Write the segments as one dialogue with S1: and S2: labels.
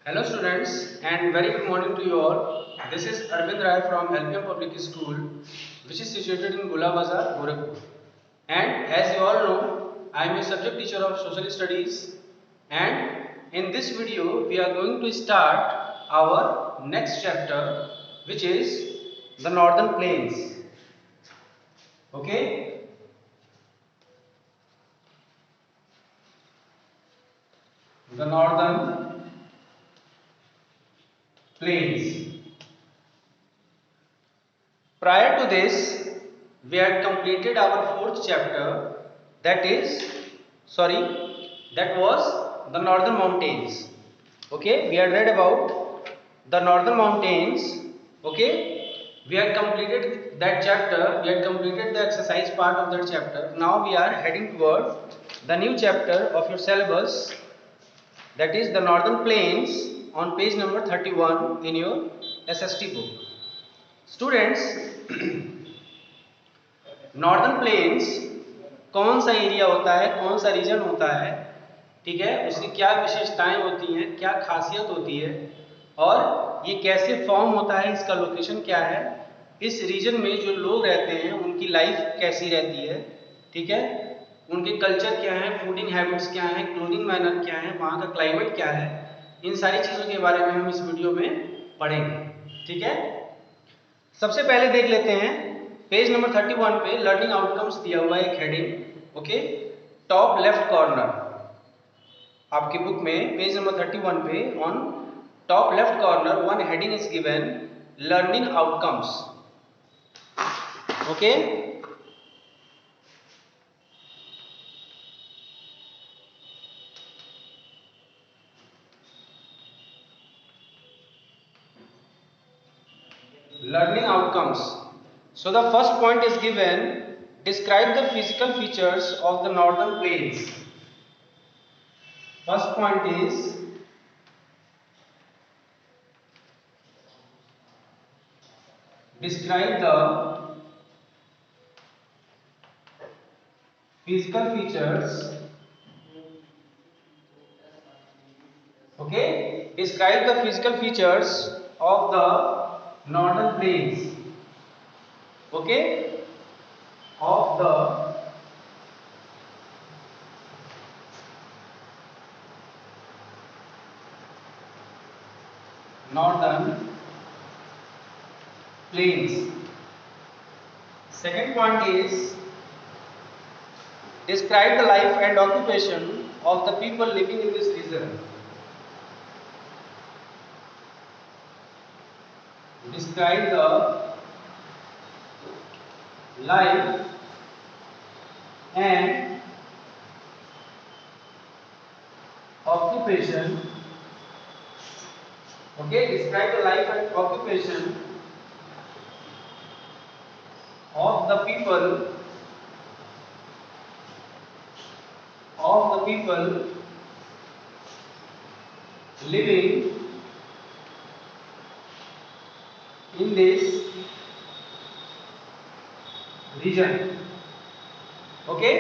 S1: Hello students and very good morning to you all. This is Arvind Rai from LPM Public School which is situated in Gula Bazar, Gorakhpur. And as you all know, I am a subject teacher of social studies and in this video we are going to start our next chapter which is the Northern Plains. Okay? The Northern Plains. Prior to this, we had completed our fourth chapter, that was the Northern Mountains. Okay, we had read about the Northern Mountains. Okay, we had completed that chapter, we had completed the exercise part of that chapter. Now we are heading toward the new chapter of your syllabus, that is the Northern Plains, on page number 31 in your SST book. Students, northern plains कौन सा area होता है, कौन सा reason होता है, ठीक है, उसकी क्या विशेषताएं होती हैं, क्या खासियत होती है और ये कैसे फॉर्म होता है, इसका लोकेशन क्या है, इस रीजन में जो लोग रहते हैं उनकी लाइफ कैसी रहती है, ठीक है, उनके कल्चर क्या है, फूडिंग हैबिट्स क्या है, क्लोथिंग मैनर क्या है, वहाँ का क्लाइमेट क्या है, इन सारी चीज़ों के बारे में हम इस वीडियो में पढ़ेंगे। ठीक है, सबसे पहले देख लेते हैं पेज नंबर 31 पे लर्निंग आउटकम्स दिया हुआ है एक heading. Okay, top left corner आपकी बुक में पेज नंबर 31 पे on top left corner one heading is given learning outcomes. Okay, learning outcomes. So the first point is given, describe the physical features of the northern plains. First point is describe the physical features. Okay, describe the physical features of the northern plains. Okay, of the northern plains. Second point is describe the life and occupation of the people living in this region. Describe the life and occupation. Okay, describe the life and occupation of the people living in this region. Okay,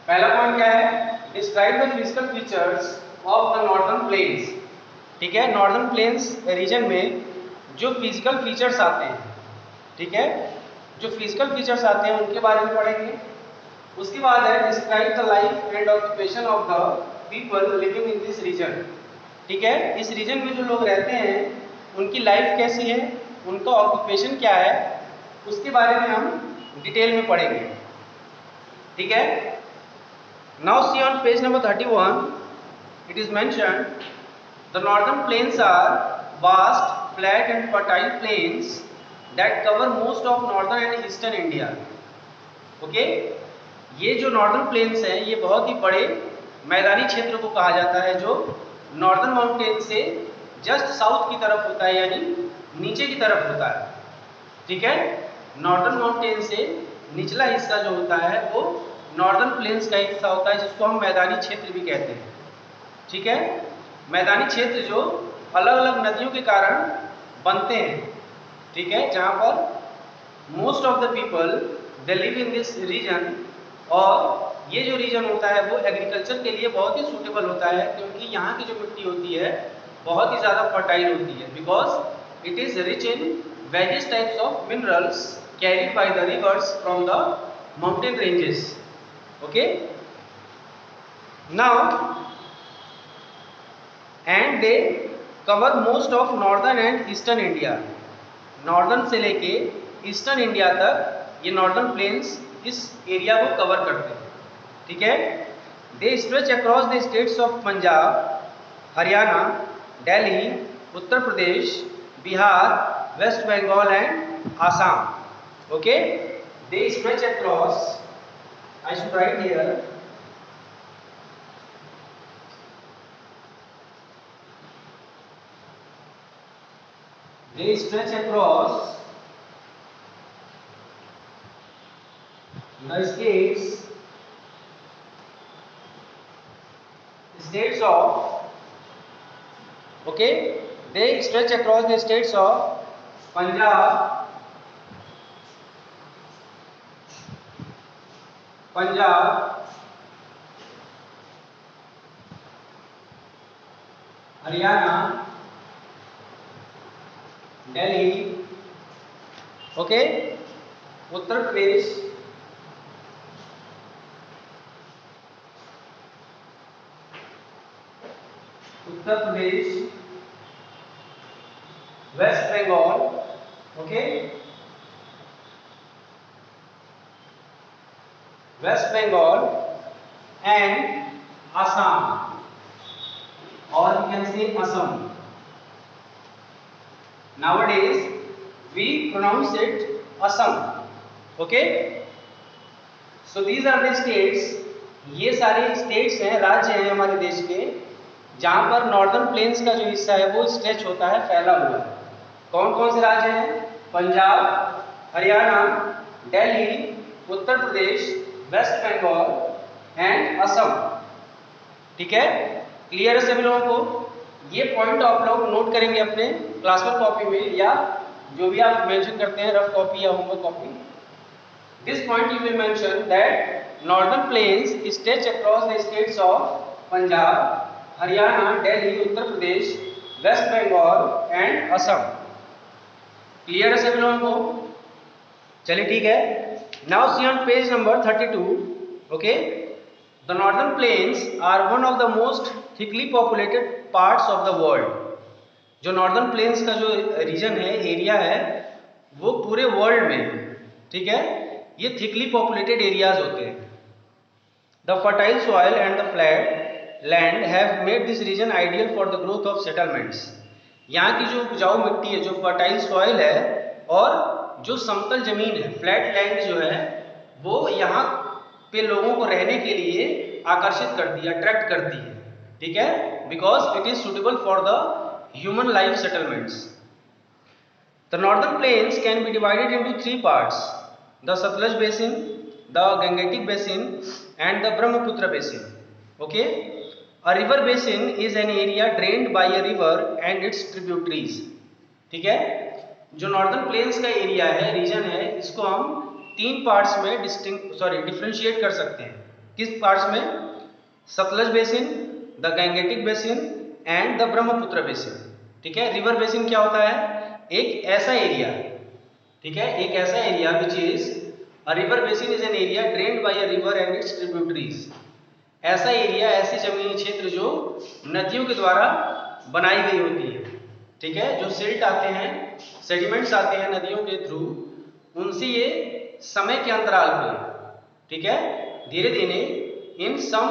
S1: पहला point क्या है, describe the physical features of the northern planes. ठीक है, northern plains reason में जो physical features आते हैं, ठीक है, जो फिजिकल फीचर्स आते हैं उनके बारे में पढ़ेंगे। उसके बाद है describe the life and occupation of the people living in this region. ठीक है, इस रीजन में जो लोग रहते हैं उनकी लाइफ कैसी है, उनका ऑक्यूपेशन क्या है, उसके बारे में हम डिटेल में पढ़ेंगे। ठीक है, now see on page number 31 it is mentioned the northern plains are vast flat and fertile plains that cover most of northern and eastern India. Okay, ये जो नॉर्दर्न प्लेन्स हैं ये बहुत ही बड़े मैदानी क्षेत्र को कहा जाता है जो नॉर्दर्न माउंटेन से जस्ट साउथ की तरफ होता है, यानी नीचे की तरफ होता है। ठीक है, नॉर्दर्न माउंटेन से निचला हिस्सा जो होता है वो नॉर्दर्न प्लेन्स का हिस्सा होता है, जिसको हम मैदानी क्षेत्र भी कहते हैं। ठीक है, मैदानी क्षेत्र जो अलग अलग नदियों के कारण बनते हैं, ठीक है, जहाँ पर most of the people they live in this region, और ये जो रीजन होता है वो एग्रीकल्चर के लिए बहुत ही सूटेबल होता है, क्योंकि यहाँ की जो मिट्टी होती है बहुत ही ज़्यादा फर्टाइल होती है, because it is rich in various types of minerals carried by the rivers from the mountain ranges. Okay, now and they cover most of northern and eastern India. Northern से लेके ईस्टर्न इंडिया तक ये northern plains इस area को cover करते हैं. ठीक है, they stretch across the states of Punjab, Haryana, Delhi, Uttar Pradesh, Bihar, West Bengal and Assam. Okay, they stretch across, I should write here, they stretch across the states of, okay, they stretch across the states of Punjab, Haryana, Delhi, okay, Uttar Pradesh, waste Bengal, okay, West Bengal and Assam, or we can say Assam. Nowadays we pronounce it Assam. Okay, so these are the states. ये सारे states हैं, राज्य हैं हमारे देश के, जहाँ पर नॉर्दर्न प्लेन्स का जो हिस्सा है वो स्ट्रेच होता है, फैला हुआ है. कौन कौन से राज्य हैं? Punjab, Haryana, Delhi, Uttar Pradesh, waste Bengal and Assam. ठीक है, क्लियर है सभी लोगों को? ये पॉइंट आप लोग नोट करेंगे अपने क्लासवर्क कॉपी में, या जो भी आप मेंशन करते हैं रफ कॉपी या homework copy. This point you will mention that northern plains stretch across the states of Punjab, Haryana, Delhi, Uttar Pradesh, waste Bengal and Assam. Clear है सभी लोगों को? चलिए ठीक है. Now see on page number 32. Okay, the northern plains are one of the most thickly populated parts of the world. जो northern plains का जो रीजन है, एरिया है, वो पूरे वर्ल्ड में, ठीक है, ये थिकली पॉपुलेटेड एरियाज होते हैं. The fertile soil and the flat land have made this region ideal for the growth of settlements. यहाँ की जो उपजाऊ मिट्टी है, जो फर्टाइल सॉइल है, और जो समतल जमीन है, फ्लैट लैंड जो है, वो यहाँ पे लोगों को रहने के लिए आकर्षित करती है, अट्रैक्ट करती है. ठीक है, because it is suitable for the human life settlements. The northern plains can be divided into 3 parts: the Sutlej basin, the Gangetic basin and the Brahmaputra basin. Okay, a river basin is an area drained by a river and its tributaries. ठीक है, जो northern plains का area है, region है, इसको हम 3 parts में differentiate कर सकते हैं. किस पार्ट्स में? Sutlej basin, the Gangetic basin and the Brahmaputra basin. ठीक है, रिवर बेसिन क्या होता है? एक ऐसा एरिया, ठीक है, एक ऐसा area which is a river basin is an area drained by a river and its tributaries. ऐसा एरिया, ऐसी जमीनी क्षेत्र जो नदियों के द्वारा बनाई गई होती है. ठीक है, जो सिल्ट आते हैं, सेडिमेंट्स आते हैं नदियों के थ्रू, उनसे ये समय के अंतराल पे, ठीक है, धीरे धीरे in some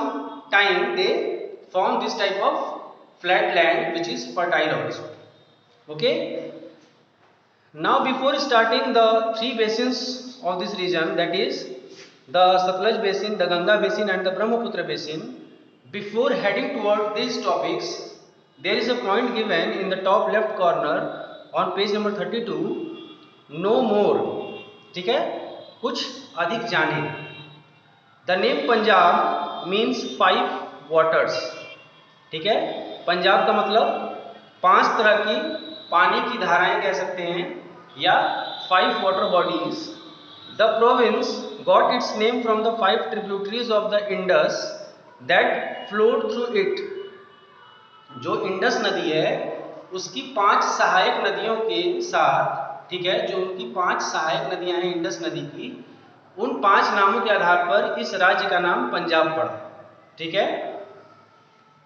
S1: time they form this type of flat land which is fertile also. Okay, now before starting the 3 basins of this region, that is the Satluj basin, the Ganga basin and the Brahmaputra basin, before heading toward these topics, there is a point given in the top left corner on page number 32. No more. ठीक है, कुछ अधिक जाने. The name Punjab means 5 waters. ठीक है, पंजाब का मतलब 5 तरह की पानी की धाराएं कह सकते हैं, या 5 water bodies. The province got its name from the 5 tributaries of the Indus that flowed through it. जो इंडस नदी है उसकी 5 सहायक नदियों के साथ, ठीक है, जो उनकी 5 सहायक नदियां हैं इंडस नदी की, उन 5 नामों के आधार पर इस राज्य का नाम पंजाब पड़ा। ठीक है,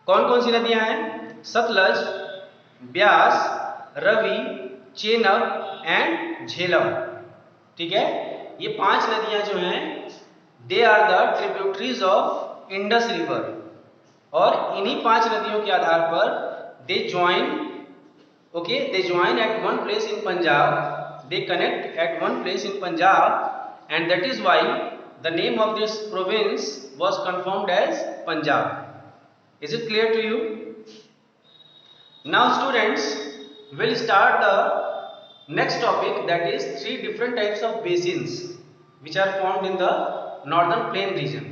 S1: कौन कौन सी नदियां हैं? सतलज, ब्यास, रवि, चेनाब एंड झेलम। ठीक है, ये 5 नदियां जो हैं they are the tributaries of Indus river, और इन्हीं 5 नदियों के आधार पर they join, okay, they join at one place in Punjab, they connect at one place in Punjab, and that is why the name of this province was confirmed as Punjab. Is it clear to you? Now students, we'll start the next topic, that is 3 different types of basins which are formed in the northern plain region.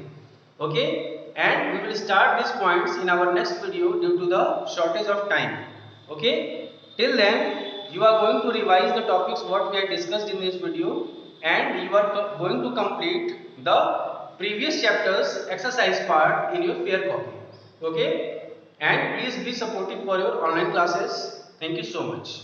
S1: Okay, and we will start these points in our next video due to the shortage of time. Okay, till then you are going to revise the topics what we have discussed in this video, and you are going to complete the previous chapters exercise part in your fair copy. Okay, and please be supportive for your online classes. Thank you so much.